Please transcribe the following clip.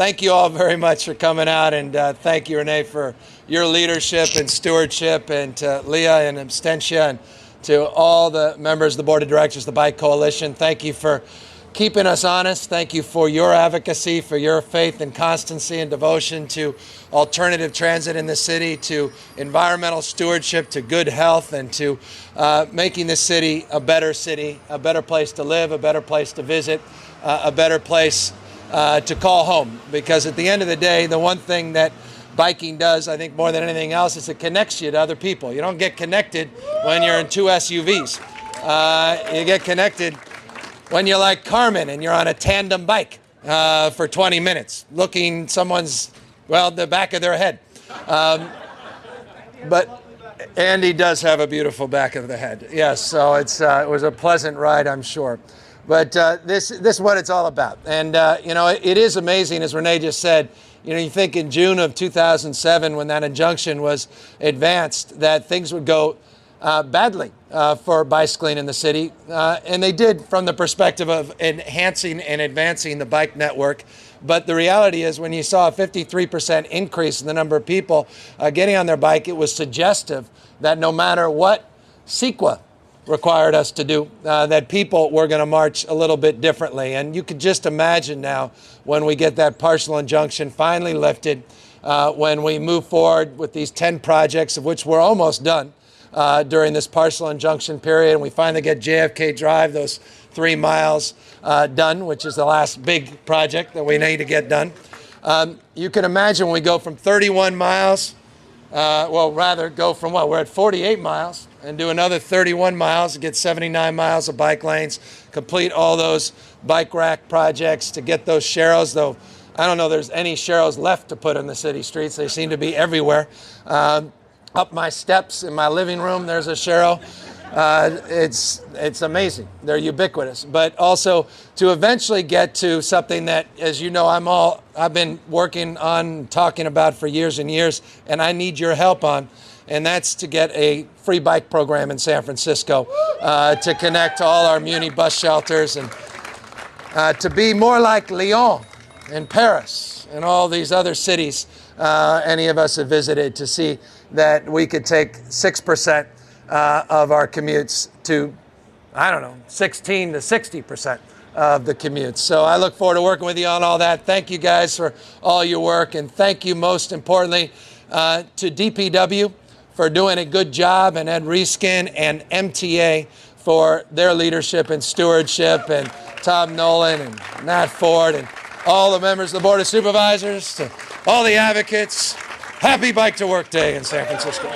thank you all very much for coming out, and thank you, Renee, for your leadership and stewardship, and to Leah and Abstentia, and to all the members of the Board of Directors of the Bike Coalition. Thank you for keeping us honest. Thank you for your advocacy, for your faith and constancy and devotion to alternative transit in the city, to environmental stewardship, to good health, and to making the city, a better place to live, a better place to visit, a better place to call home. Because at the end of the day, the one thing that biking does, I think, more than anything else, is it connects you to other people. You don't get connected when you're in two SUVs. You get connected when you're like Carmen and you're on a tandem bike for 20 minutes, looking the back of their head. But Andy does have a beautiful back of the head. Yes, so it was a pleasant ride, I'm sure. But this is what it's all about. And, it is amazing, as Renee just said. You think in June of 2007, when that injunction was advanced, that things would go badly for bicycling in the city. And they did, from the perspective of enhancing and advancing the bike network. But the reality is, when you saw a 53% increase in the number of people getting on their bike, it was suggestive that no matter what CEQA required us to do, that people were going to march a little bit differently. And you could just imagine now, when we get that partial injunction finally lifted, when we move forward with these 10 projects, of which we're almost done during this partial injunction period, and we finally get JFK Drive, those 3 miles done, which is the last big project that we need to get done. You can imagine when we go from 31 miles, go from we're at 48 miles, and do another 31 miles to get 79 miles of bike lanes, complete all those bike rack projects to get those sharrows, though I don't know there's any sharrows left to put in the city streets. They seem to be everywhere. Up my steps in my living room, there's a sharrow. It's amazing. They're ubiquitous. But also to eventually get to something that, as you know, I've been working on, talking about for years and years, and I need your help on, and that's to get a free bike program in San Francisco to connect all our Muni bus shelters, and to be more like Lyon and Paris and all these other cities any of us have visited, to see that we could take 6% of our commutes to, 16 to 60% of the commutes. So I look forward to working with you on all that. Thank you guys for all your work, and thank you most importantly to DPW for doing a good job, and Ed Reskin and MTA for their leadership and stewardship, and Tom Nolan and Matt Ford and all the members of the Board of Supervisors, to all the advocates. Happy Bike to Work Day in San Francisco.